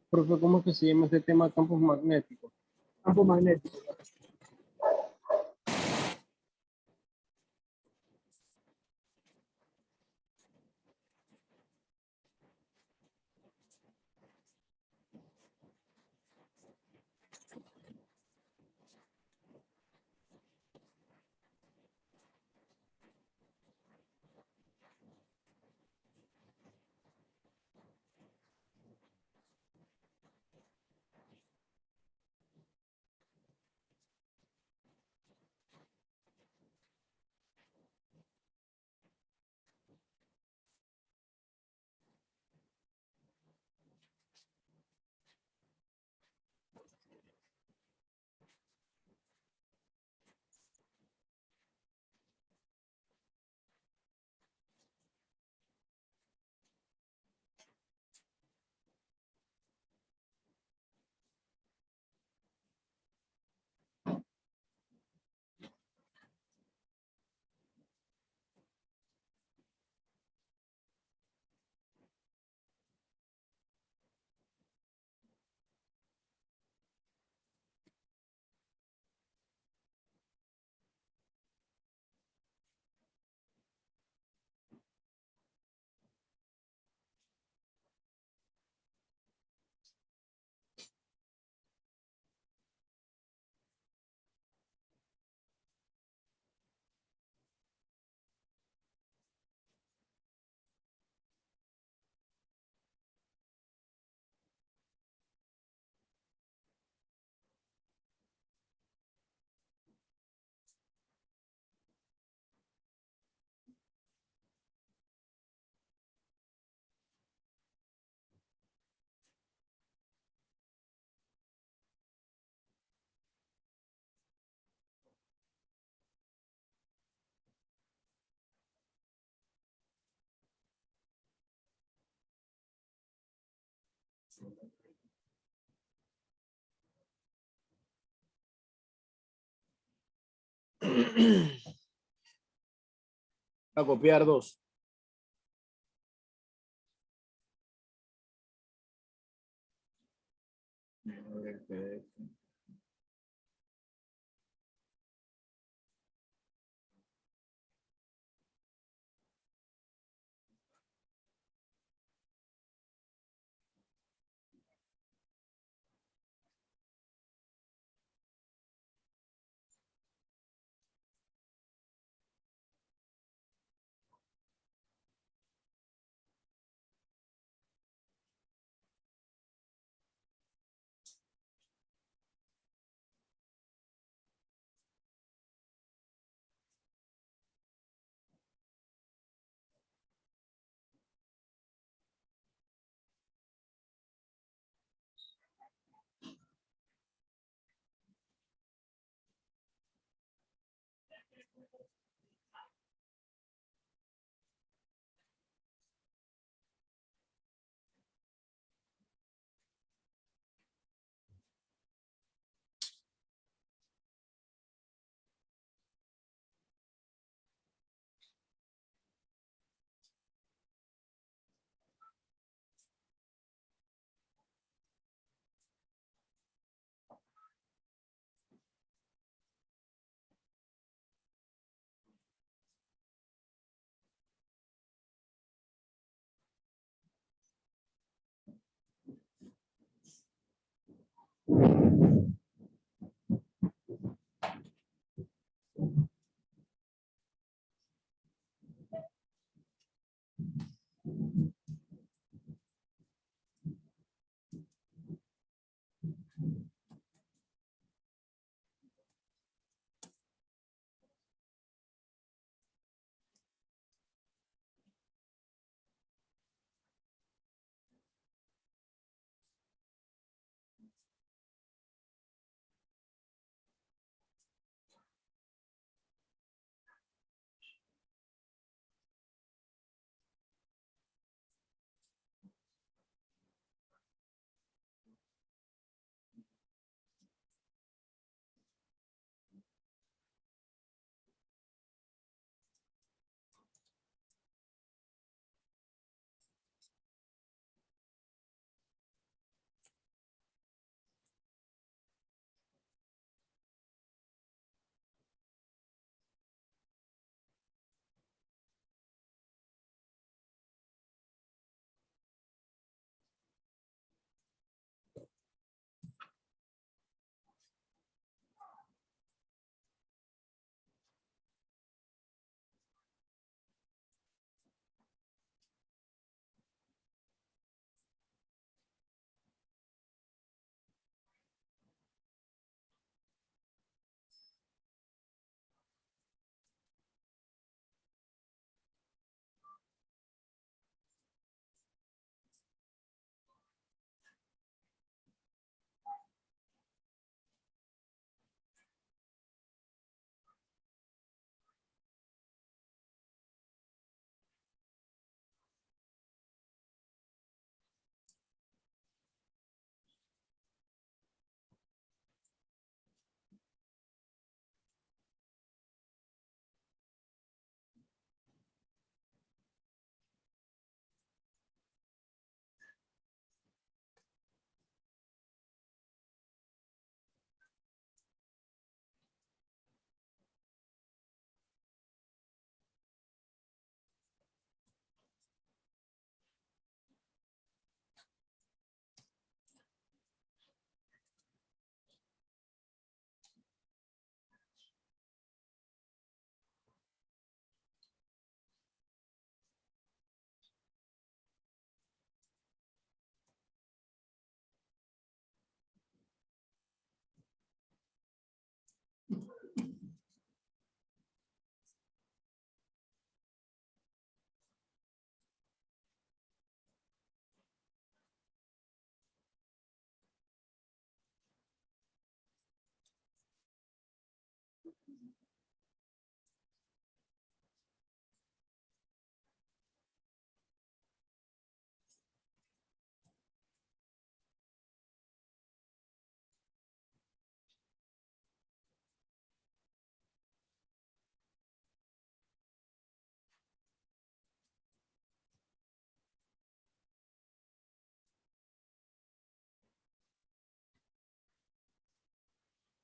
Profe, ¿cómo es que se llama este tema campos magnéticos? Campo magnético. A copiar dos.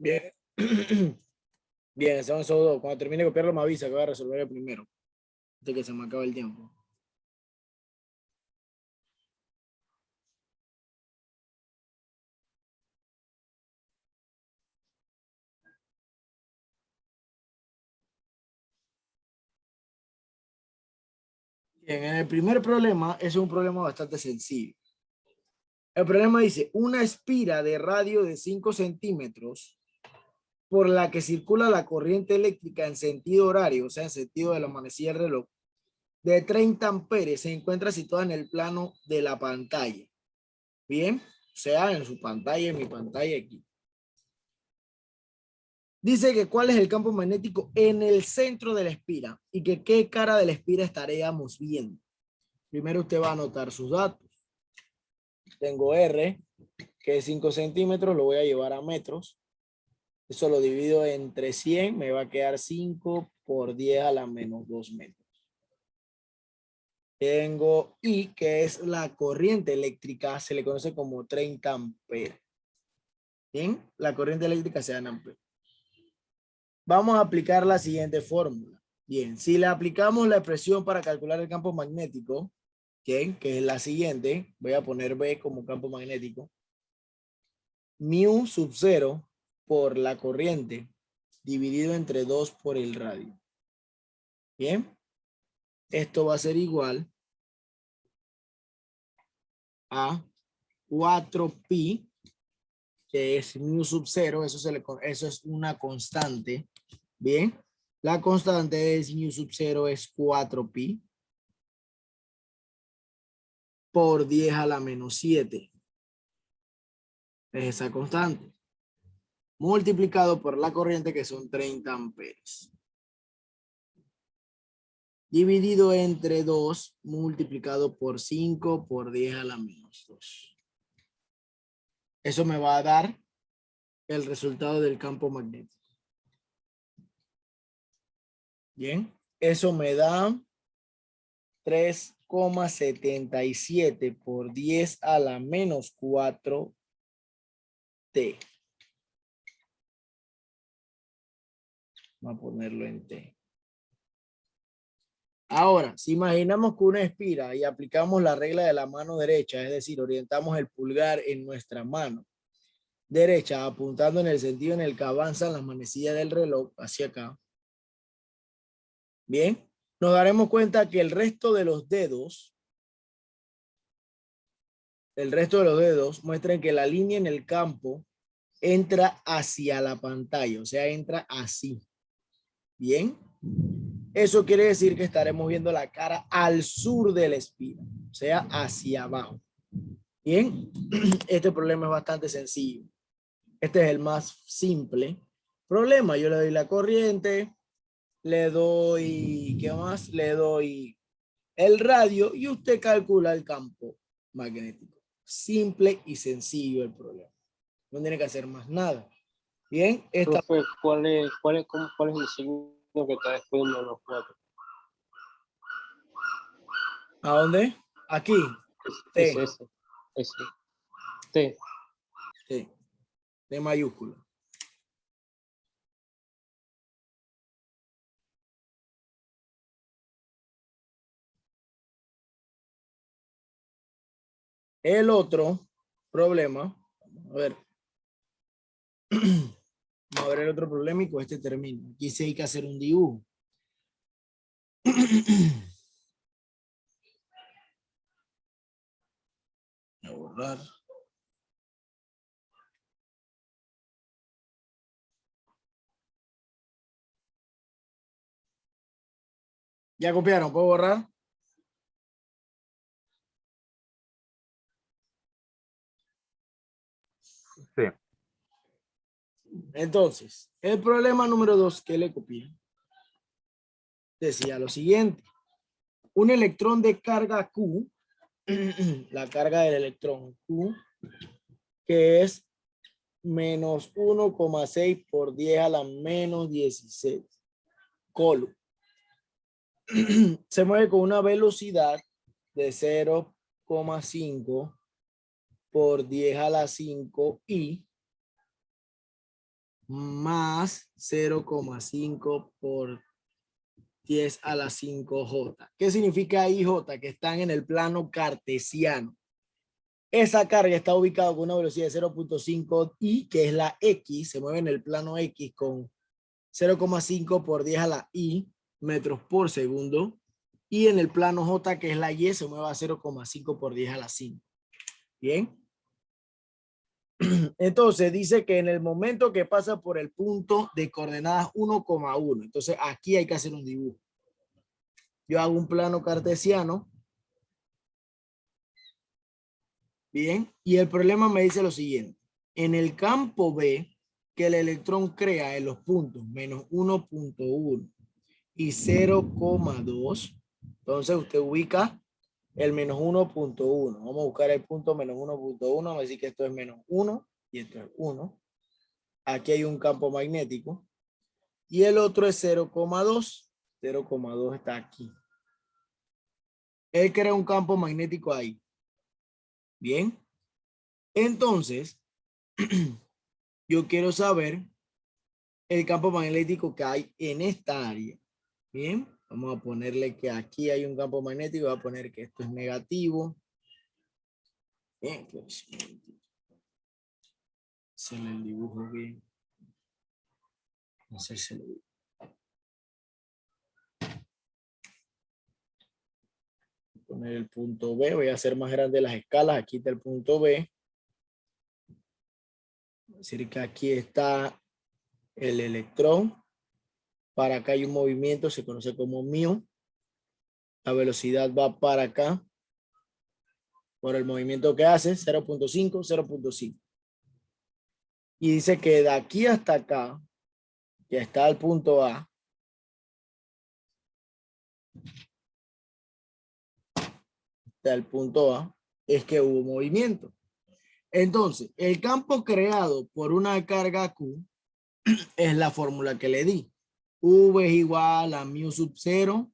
Bien. Bien, son esos dos. Cuando termine de copiarlo me avisa que voy a resolver el primero. Antes que se me acabe el tiempo. Bien, en el primer problema, es un problema bastante sencillo. El problema dice, una espira de radio de 5 centímetros por la que circula la corriente eléctrica en sentido horario, o sea, en sentido de la manecilla del reloj, de 30 amperes se encuentra situada en el plano de la pantalla. Bien, o sea, en su pantalla, en mi pantalla aquí. Dice que cuál es el campo magnético en el centro de la espira y que qué cara de la espira estaríamos viendo. Primero usted va a anotar sus datos. Tengo R, que es 5 centímetros, lo voy a llevar a metros. Eso lo divido entre 100, me va a quedar 5 por 10 a la menos 2 metros. Tengo I, que es la corriente eléctrica, se le conoce como 30 amperes. Bien, la corriente eléctrica se da en amperes. Vamos a aplicar la siguiente fórmula. Bien, si le aplicamos la expresión para calcular el campo magnético, ¿okay?, que es la siguiente, voy a poner B como campo magnético. Mu sub 0 por la corriente dividido entre 2 por el radio. Bien, esto va a ser igual a 4pi, que es mu sub 0, eso es una constante. Bien, la constante es mu sub 0 es 4pi por 10 a la menos 7. Es esa constante. Multiplicado por la corriente, que son 30 amperes. Dividido entre 2, multiplicado por 5 por 10 a la menos 2. Eso me va a dar el resultado del campo magnético. Bien, eso me da 3,77 por 10 a la menos 4 T. Vamos a ponerlo en T. Ahora, si imaginamos que una espira y aplicamos la regla de la mano derecha, es decir, orientamos el pulgar en nuestra mano derecha, apuntando en el sentido en el que avanzan las manecillas del reloj hacia acá. Bien, nos daremos cuenta que el resto de los dedos muestran que la línea en el campo entra hacia la pantalla, o sea, entra así. Bien, eso quiere decir que estaremos viendo la cara al sur de la espira, o sea, hacia abajo. Bien, este problema es bastante sencillo. Este es el más simple problema. Yo le doy la corriente, le doy, ¿qué más? Le doy el radio y usted calcula el campo magnético. Simple y sencillo el problema. No tiene que hacer más nada. Bien, Profe, ¿cuál es el signo que está después de los 4? ¿A dónde? Aquí. Es T. ese. T. Sí. T mayúscula. El otro problema, vamos a ver. Vamos a ver el otro problema y con este termino. Aquí sí hay que hacer un dibujo. Voy a borrar. ¿Ya copiaron? ¿Puedo borrar? Sí. Entonces, el problema número 2 que le copié decía lo siguiente. Un electrón de carga Q, la carga del electrón Q, que es menos 1,6 por 10 a la menos 16 coulomb. Se mueve con una velocidad de 0,5 por 10 a la 5 y más 0,5 por 10 a la 5J. ¿Qué significa IJ? Que están en el plano cartesiano. Esa carga está ubicada con una velocidad de 0,5 y que es la X, se mueve en el plano X con 0,5 por 10 a la I metros por segundo. Y en el plano J, que es la Y, se mueve a 0,5 por 10 a la 5. Bien. Entonces dice que en el momento que pasa por el punto de coordenadas 1,1. Entonces aquí hay que hacer un dibujo. Yo hago un plano cartesiano. Bien. Y el problema me dice lo siguiente. En el campo B, que el electrón crea en los puntos menos 1,1 y 0,2. Entonces usted ubica el menos 1,1. Vamos a buscar el punto menos 1,1. Vamos a decir que esto es menos 1 y esto es 1. Aquí hay un campo magnético. Y el otro es 0,2. 0,2 está aquí. Él crea un campo magnético ahí. Bien. Entonces, yo quiero saber el campo magnético que hay en esta área. Bien. Vamos a ponerle que aquí hay un campo magnético. Voy a poner que esto es negativo. Bien. Pues, hacerle el dibujo bien. Hacérselo bien. Poner el punto B. Voy a hacer más grande las escalas. Aquí está el punto B. Es decir, que aquí está el electrón. Para acá hay un movimiento, se conoce como μ. La velocidad va para acá. Por el movimiento que hace, 0,5, 0,5. Y dice que de aquí hasta acá, que está el punto A, hasta el punto A, es que hubo movimiento. Entonces, el campo creado por una carga Q es la fórmula que le di. V es igual a μ sub 0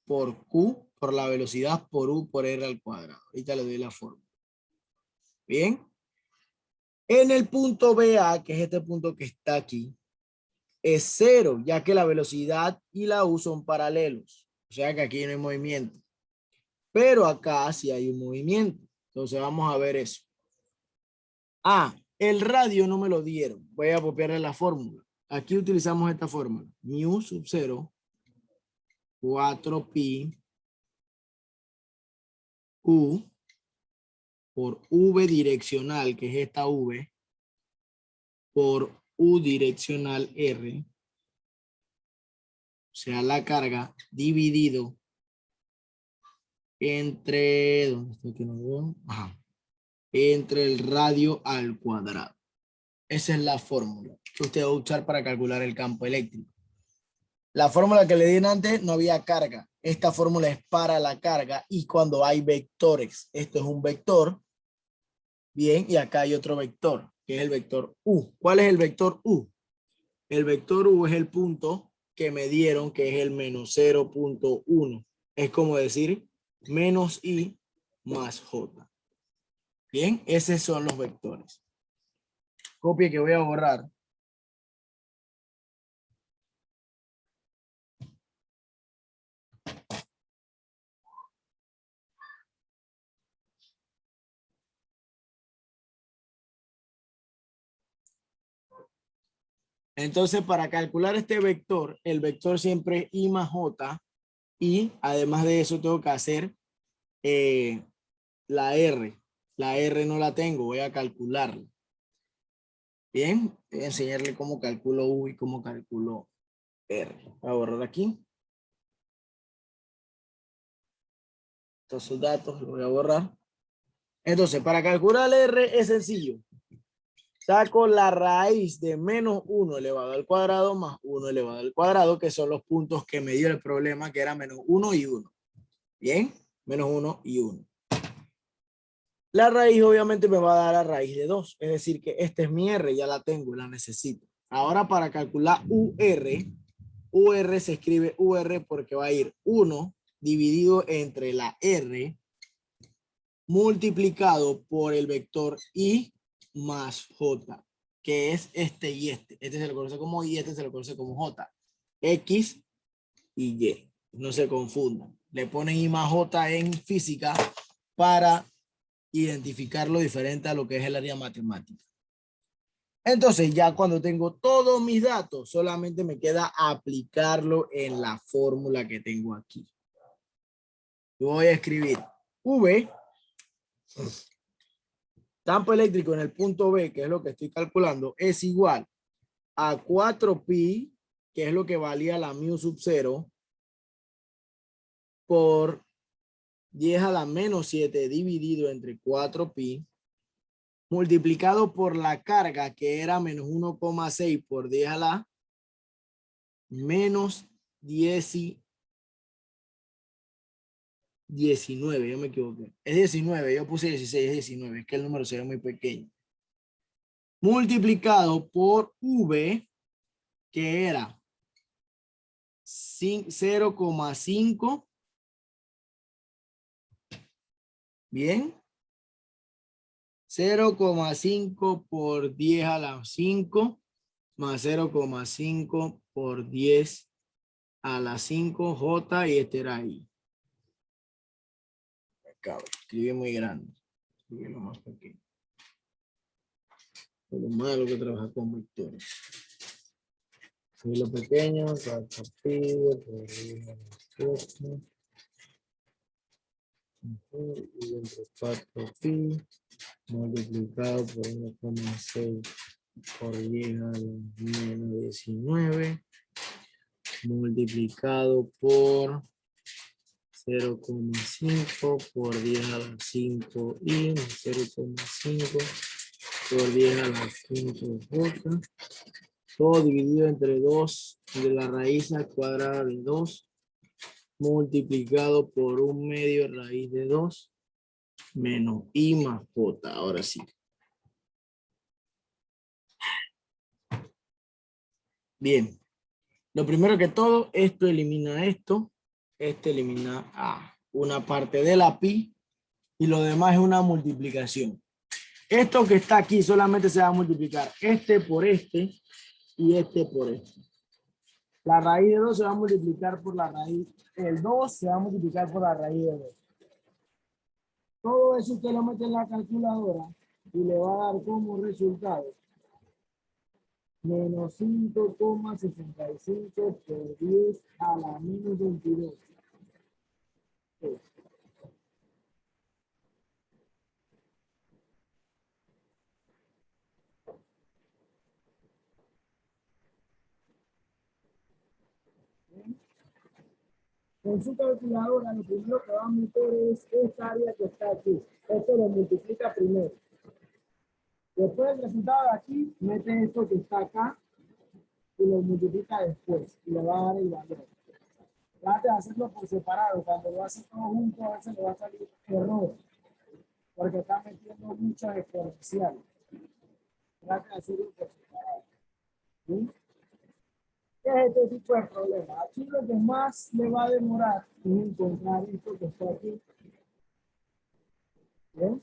por Q, por la velocidad, por U, por R al cuadrado. Ahorita le doy la fórmula. Bien. En el punto BA, que es este punto que está aquí, es 0, ya que la velocidad y la U son paralelos. O sea que aquí no hay movimiento. Pero acá sí hay un movimiento. Entonces vamos a ver eso. Ah, el radio no me lo dieron. Voy a copiarle la fórmula. Aquí utilizamos esta fórmula. μ sub 0, 4pi Q por V direccional, que es esta V, por U direccional R, o sea, la carga dividido entre, ¿dónde está que no veo? Ajá, entre el radio al cuadrado. Esa es la fórmula que usted va a usar para calcular el campo eléctrico. La fórmula que le di antes no había carga. Esta fórmula es para la carga y cuando hay vectores. Esto es un vector. Bien, y acá hay otro vector, que es el vector U. ¿Cuál es el vector U? El vector U es el punto que me dieron, que es el menos 0,1. Es como decir menos I más J. Bien, esos son los vectores. Copia que voy a borrar. Entonces, para calcular este vector, el vector siempre es I más J. Y además de eso, tengo que hacer la R. La R no la tengo, voy a calcularla. Bien, voy a enseñarle cómo calculo U y cómo calculo R. Voy a borrar aquí. Todos sus datos los voy a borrar. Entonces, para calcular R es sencillo. Saco la raíz de menos 1 elevado al cuadrado más 1 elevado al cuadrado, que son los puntos que me dio el problema, que era menos 1 y 1. Bien, menos 1 y 1. La raíz obviamente me va a dar la raíz de 2. Es decir, que esta es mi R, ya la tengo, la necesito. Ahora para calcular UR se escribe UR porque va a ir 1 dividido entre la R multiplicado por el vector I más J, que es este y este. Este se le conoce como Y, este se le conoce como J. X y Y. No se confundan. Le ponen I más J en física para identificarlo diferente a lo que es el área matemática. Entonces, ya cuando tengo todos mis datos, solamente me queda aplicarlo en la fórmula que tengo aquí. Voy a escribir V, campo eléctrico en el punto B, que es lo que estoy calculando, es igual a 4pi, que es lo que valía la mu sub 0, por 10 a la menos 7 dividido entre 4pi, multiplicado por la carga, que era menos 1,6 por 10 a la menos 19, yo me equivoqué. Es 19, yo puse 16, es 19, es que el número se ve muy pequeño. Multiplicado por V, que era 0,5. Bien. 0,5 por 10 a la 5 más 0,5 por 10 a la 5 J y este era I. Acá, escribí muy grande. Escribí lo más pequeño. Por lo malo que trabaja con vectores. Escribí lo pequeño, 4pi por 10 a la 8. Y entre 4pi multiplicado por 1,6 por 10 a la menos 19 multiplicado por 0,5 por 10 a la 5 y 0,5 por 10 a la 5 j, todo dividido entre 2 de la raíz al cuadrado de 2 multiplicado por 1/2 raíz de 2 menos I más J. Ahora sí. Bien. Lo primero que todo, esto elimina esto. Este elimina una parte de la pi. Y lo demás es una multiplicación. Esto que está aquí solamente se va a multiplicar este por este y este por este. La raíz de 2 se va a multiplicar por la raíz. El 2 se va a multiplicar por la raíz de 2. Todo eso usted lo mete en la calculadora y le va a dar como resultado menos 5,65 por 10 a la menos 22. En su calculadora lo primero que va a meter es esta área que está aquí. Esto lo multiplica primero. Después del resultado de aquí, mete esto que está acá y lo multiplica después. Y le va a dar el valor. Trate de hacerlo por separado. Cuando lo hace todo junto, a veces le va a salir error. Porque está metiendo muchas exponenciales. Trate de hacerlo por separado. ¿Sí? ¿Qué es este tipo de problema? Aquí lo que más le va a demorar es encontrar esto que está aquí. ¿Bien?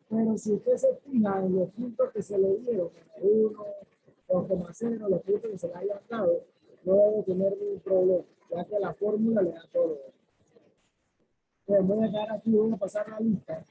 Pero si usted se fija en los puntos que se le dieron, 1, 2,0, los puntos que se le hayan dado, no debe tener ningún problema, ya que la fórmula le da todo. Entonces voy a dejar aquí, voy a pasar la lista.